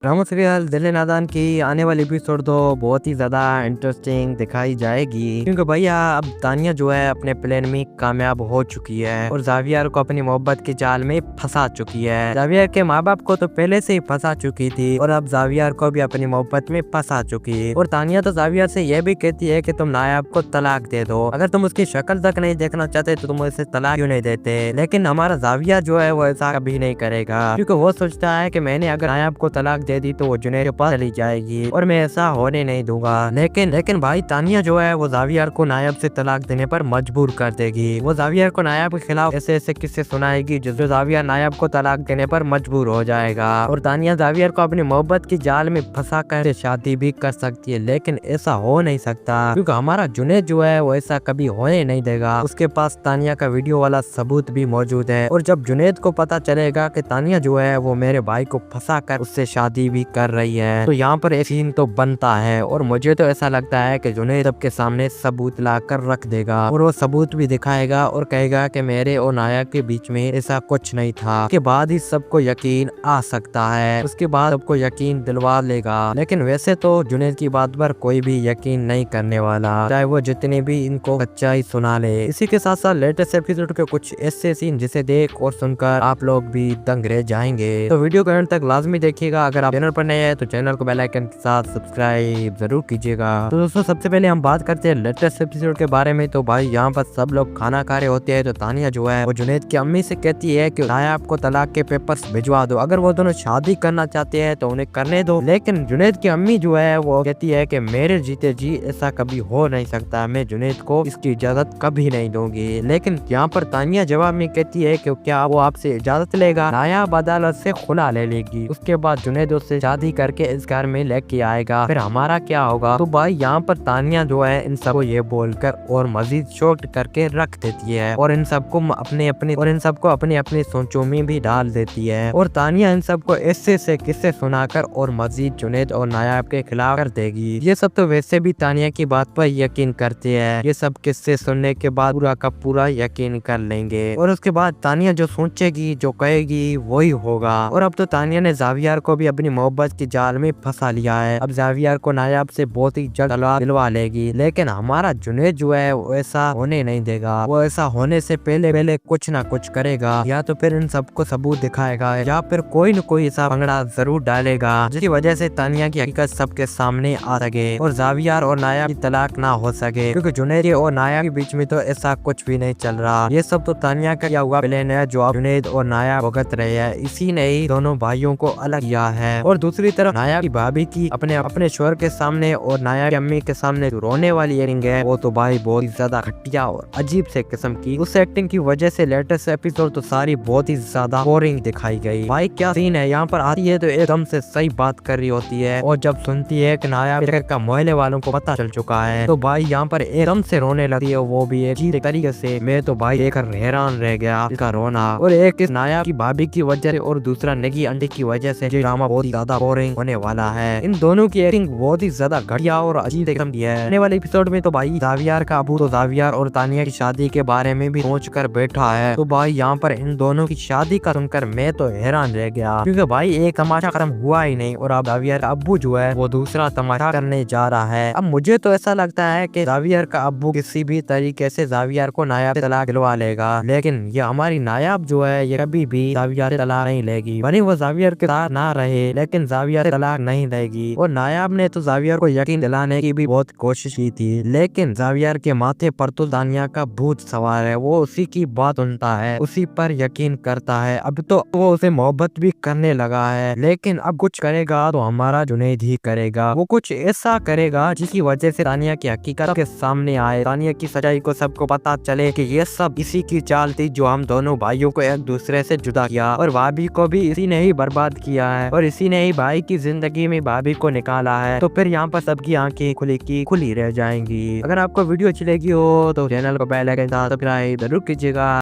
Drama serial दिल ए नादान की आने वाली एपिसोड तो बहुत ही ज़्यादा इंटरेस्टिंग दिखाई जाएगी, क्योंकि भैया अब तानिया जो है अपने प्लान में कामयाब हो चुकी है और जावियर को अपनी मोहब्बत की जाल में फंसा चुकी है। जावियर के माँ बाप को तो पहले से ही फंसा चुकी थी और अब जावियर को भी अपनी मोहब्बत में फंसा चुकी है। और तानिया तो जावियर से यह भी कहती है कि तुम नायाब को तलाक दे दो, अगर तुम उसकी शक्ल तक नहीं देखना चाहते तो तुम उसे तलाक क्यों नहीं देते। लेकिन हमारा जावियर जो है वो ऐसा कभी नहीं करेगा, क्योंकि वो सोचता है कि मैंने अगर नायाब को तलाक दे दी तो वो जुनैद के पास चली जाएगी और मैं ऐसा होने नहीं दूंगा। लेकिन भाई तानिया जो है वो जावियर को नायाब से तलाक देने पर मजबूर कर देगी। वो जावियर को नायाब के खिलाफ ऐसे ऐसे किस्से सुनाएगी जिससे जावियर नायाब को तलाक देने पर मजबूर हो जाएगा। और तानिया जावियर को अपनी मोहब्बत की जाल में फंसा कर शादी भी कर सकती है, लेकिन ऐसा हो नहीं सकता क्योंकि हमारा जुनैद जो है वो ऐसा कभी होने नहीं देगा। उसके पास तानिया का वीडियो वाला सबूत भी मौजूद है और जब जुनैद को पता चलेगा कि तानिया जो है वो मेरे भाई को फंसा कर उससे शादी भी कर रही है तो यहाँ पर एक सीन तो बनता है। और मुझे तो ऐसा लगता है कि जुनैद सबके सामने सबूत ला कर रख देगा और वो सबूत भी दिखाएगा और कहेगा कि मेरे और नाया के बीच में ऐसा कुछ नहीं था। उसके बाद ही सबको यकीन आ सकता है, उसके बाद सबको यकीन दिलवा लेगा। लेकिन वैसे तो जुनैद की बात पर कोई भी यकीन नहीं करने वाला, चाहे वो जितने भी इनको सच्चाई सुना ले। इसी के साथ साथ लेटेस्ट एपिसोड के कुछ ऐसे सीन जिसे देख और सुनकर आप लोग भी दंग रह जाएंगे। तो वीडियो को एंड तक लाजमी देखिएगा। अगर आप चैनल पर नए हैं तो चैनल को बेल आइकन के साथ सब्सक्राइब जरूर कीजिएगा। तो दोस्तों सबसे पहले हम बात करते हैं लेटेस्ट एपिसोड के बारे में। तो भाई यहाँ पर सब लोग खाना खा रहे होते हैं तो तानिया जो है वो जुनैद की अम्मी से कहती है कि नायाब को तलाक के पेपर्स भिजवा दो, अगर वो दोनों शादी करना चाहते हैं तो उन्हें करने दो। लेकिन जुनैद की अम्मी जो है वो कहती है कि मेरे जीते जी ऐसा कभी हो नहीं सकता, मैं जुनैद को इसकी इजाजत कभी नहीं दूंगी। लेकिन यहाँ पर तानिया जवाब में कहती है कि क्या वो आपसे इजाजत लेगा? नायाब अदालत से खुला ले लेगी, उसके बाद जुनैद उससे शादी करके इस घर में लेके आएगा, फिर हमारा क्या होगा? तो भाई यहाँ पर तानिया जो है इन सबको ये बोलकर और मजीद शॉक्ड करके रख देती है और इन सबको अपने अपने सोचों में भी डाल देती है। और तानिया इन सबको ऐसे से किस्से सुनाकर और मजीद जुनैद और नायाब के खिलाफ कर देगी। ये सब तो वैसे भी तानिया की बात पर यकीन करते हैं, ये सब किस्से सुनने के बाद पूरा का पूरा यकीन कर लेंगे और उसके बाद तानिया जो सोचेगी जो कहेगी वही होगा। और अब तो तानिया ने जावियर को भी अपनी मोहब्बत की जाल में फंसा लिया है। अब जावियर को नायाब से बहुत ही जल्द तलाक दिलवा लेगी, लेकिन हमारा जुनैद जो है वो ऐसा होने नहीं देगा। वो ऐसा होने से पहले कुछ ना कुछ करेगा, या तो फिर इन सबको सबूत दिखाएगा या फिर कोई न कोई ऐसा पंगड़ा जरूर डालेगा जिसकी वजह से तानिया की हकीकत सबके सामने आ सके और जावियर और नायाब की तलाक ना हो सके, क्योंकि जुनैद और नायाब के बीच में तो ऐसा कुछ भी नहीं चल रहा। ये सब तो तानिया का किया हुआ प्लान है जो अब जुनैद और नायाब भुगत रहे हैं, इसी ने ही दोनों भाइयों को अलग किया है। और दूसरी तरफ नायाब की भाभी की अपने शोहर के सामने और नायाब की अम्मी के सामने रोने वाली एक्टिंग है, वो तो भाई बहुत ही ज्यादा घटिया और अजीब से किस्म की। उस एक्टिंग की वजह से लेटेस्ट एपिसोड तो सारी बहुत ही ज्यादा बोरिंग दिखाई गई। भाई क्या सीन है, यहाँ पर आती है तो एकदम से सही बात कर रही होती है और जब सुनती है कि नायाब का मोहल्ले वालों को पता चल चुका है तो भाई यहाँ पर एकदम से रोने लगती है, वो भी एक अजीब तरीके से। मैं तो भाई देखकर हैरान रह गया इसका रोना। और एक इस नायाब की भाभी की वजह से और दूसरा नेगी आंटी की वजह से ड्रामा बहुत ही ज्यादा बोरिंग होने वाला है। इन दोनों की एक्टिंग बहुत ही ज्यादा घटिया और अजीब किस्म की है। आने वाले एपिसोड में तो भाई जावियर का अबू तो जावियर और तानिया की शादी के बारे में भी सोच कर बैठा है। तो भाई यहाँ पर इन दोनों की शादी का सुनकर मैं तो हैरान रह गया, क्योंकि भाई एक तमाशा खत्म हुआ ही नहीं और अब जावियर का अब्बू जो है वो दूसरा तमाशा करने जा रहा है। अब मुझे तो ऐसा लगता है कि जावियर का अब्बू किसी भी तरीके से जावियर को नायाब से तलाक दिलवा लेगा, लेकिन ये हमारी नायाब जो है ये कभी भी जावियर से तलाक नहीं लेगी। भले वो जावियर के साथ ना रहे लेकिन जावियर से तलाक नहीं लेगी। और नायाब ने तो जावियर को यकीन दिलाने की भी बहुत कोशिश की थी, लेकिन जावियर के माथे पर तो तानिया का भूत सवार है, वो उसी की बात सुनता है, उसी पर यकीन करता है। अब तो वो उसे मोहब्बत भी करने लगा है, लेकिन अब कुछ करेगा तो हमारा जुनैद ही करेगा। वो कुछ ऐसा करेगा जिसकी वजह से तानिया की हकीकत के सामने आए, तानिया की सच्चाई को सबको पता चले कि ये सब इसी की चाल थी जो हम दोनों भाइयों को एक दूसरे से जुदा किया और भाभी को भी इसी ने ही बर्बाद किया है और इसी ने ही भाई की जिंदगी में भाभी को निकाला है। तो फिर यहाँ पर सबकी आंखें खुली रह जाएंगी। अगर आपको वीडियो अच्छी लगी हो तो चैनल को बेल आइकन सब्सक्राइब जरूर कीजिएगा।